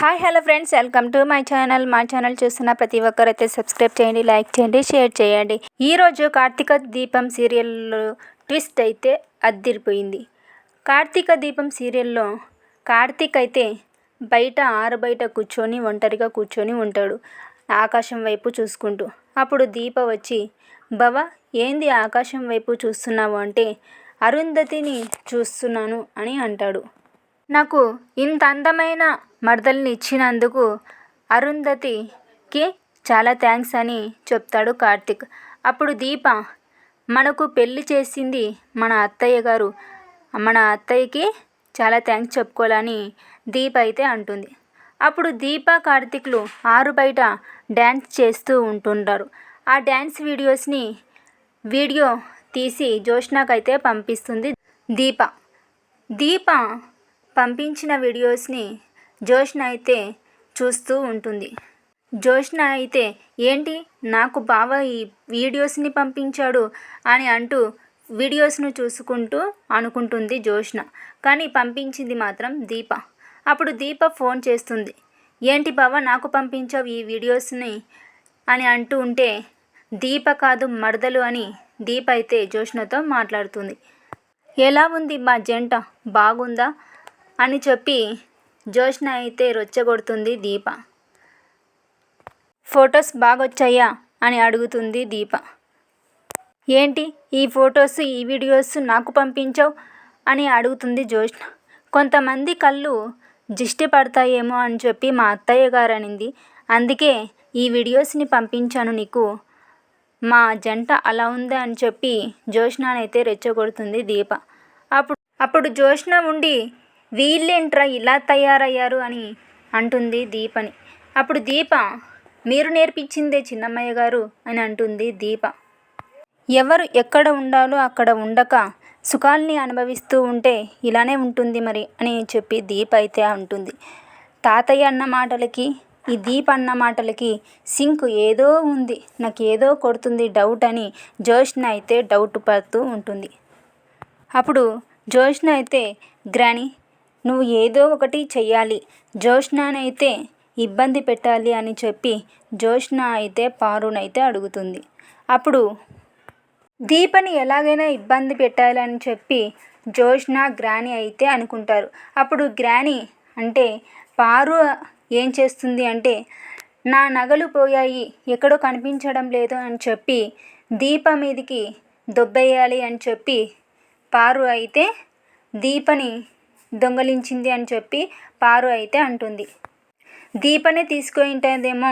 Hi hello friends, welcome to my channel. మా channel చూస్తున్న ప్రతి ఒక్కరైతే సబ్స్క్రైబ్ చేయండి, లైక్ చేయండి, షేర్ చేయండి. ఈరోజు కార్తీక దీపం సీరియల్లో ట్విస్ట్ అయితే అద్దిరిపోయింది. కార్తీక దీపం సీరియల్లో కార్తీక్ అయితే ఆరుబయట కూర్చొని ఒంటరిగా కూర్చొని ఉంటాడు, ఆకాశం వైపు చూసుకుంటూ. అప్పుడు దీప వచ్చి, బావ ఏంది ఆకాశం వైపు చూస్తున్నావు అంటే, అరుంధతిని చూస్తున్నాను అని అంటాడు. నాకు ఇంత అందమైన మరదల్ని ఇచ్చినందుకు అరుంధతికి చాలా థ్యాంక్స్ అని చెప్తాడు కార్తీక్. అప్పుడు దీప, మనకు పెళ్లి చేసింది మన అత్తయ్య గారు, మన అత్తయ్యకి చాలా థ్యాంక్స్ చెప్పుకోవాలని దీప అయితే అంటుంది. అప్పుడు దీప కార్తీక్లు బయట డ్యాన్స్ చేస్తూ ఉంటుంటారు. ఆ డ్యాన్స్ వీడియో తీసి జోష్నాకైతే పంపిస్తుంది దీప పంపించిన వీడియోస్ని జోష్న అయితే చూస్తూ ఉంటుంది. జోష్న అయితే, ఏంటి నాకు బావ ఈ వీడియోస్ని పంపించాడు అని అంటూ వీడియోస్ను చూసుకుంటూ అనుకుంటుంది జోష్న. కానీ పంపించింది మాత్రం దీప. అప్పుడు దీప ఫోన్ చేస్తుంది, ఏంటి బావ నాకు పంపించావు ఈ వీడియోస్ని అని అంటూ ఉంటే, దీప కాదు మరదలు అని దీప అయితే జోష్నతో మాట్లాడుతుంది. ఎలా ఉంది మా జంట, బాగుందా అని చెప్పి జోష్న అయితే రెచ్చగొడుతుంది దీప. ఫొటోస్ బాగొచ్చాయా అని అడుగుతుంది దీప. ఏంటి ఈ ఫొటోస్ ఈ వీడియోస్ నాకు పంపించావు అని అడుగుతుంది జోష్న. కొంతమంది కళ్ళు దిష్టి పడతాయేమో అని చెప్పి మా అత్తయ్య గారు అనింది, అందుకే ఈ వీడియోస్ని పంపించాను నీకు, మా జంట అలా ఉందా అని చెప్పి జోష్ననైతే రెచ్చగొడుతుంది దీప. అప్పుడు జోష్న ఉండి, వీళ్ళేంట్రా ఇలా తయారయ్యారు అని అంటుంది దీపని. అప్పుడు దీప, మీరు నేర్పించిందే చిన్నమ్మయ్య గారు అని అంటుంది దీప. ఎవరు ఎక్కడ ఉండాలో అక్కడ ఉండక సుఖాల్ని అనుభవిస్తూ ఉంటే ఇలానే ఉంటుంది మరి అని చెప్పి దీప అయితే అంటుంది. తాతయ్య అన్న మాటలకి ఈ దీప అన్న మాటలకి సింక్ ఏదో ఉంది, నాకు ఏదో కొడుతుంది డౌట్ అని జోష్న అయితే డౌట్ పడుతూ ఉంటుంది. అప్పుడు జోష్న అయితే, గ్రాని నువ్వు ఏదో ఒకటి చెయ్యాలి, జోష్ననైతే ఇబ్బంది పెట్టాలి అని చెప్పి జోష్న అయితే పారునైతే అడుగుతుంది. అప్పుడు దీపని ఎలాగైనా ఇబ్బంది పెట్టాలని చెప్పి జోష్న గ్రాని అయితే అనుకుంటారు. అప్పుడు గ్రాని అంటే పారు ఏం చేస్తుంది అంటే, నా నగలు పోయాయి, ఎక్కడో కనిపించడం లేదు అని చెప్పి దీప మీదికి దొబ్బేయాలి అని చెప్పి పారు అయితే దీపని దొంగలించింది అని చెప్పి పారు అయితే అంటుంది. దీపనే తీసుకుంటుందేమో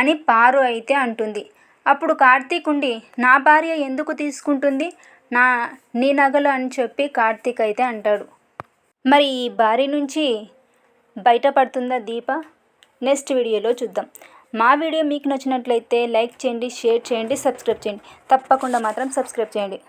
అని పారు అయితే అంటుంది. అప్పుడు కార్తీక్ ఉండి, నా భార్య ఎందుకు తీసుకుంటుంది నీ నగలు అని చెప్పి కార్తీక్ అయితే అంటాడు. మరి ఈ భార్య నుంచి బయటపడుతుందా దీప? నెక్స్ట్ వీడియోలో చూద్దాం. మా వీడియో మీకు నచ్చినట్లయితే లైక్ చేయండి, షేర్ చేయండి, సబ్స్క్రైబ్ చేయండి. తప్పకుండా మాత్రం సబ్స్క్రైబ్ చేయండి.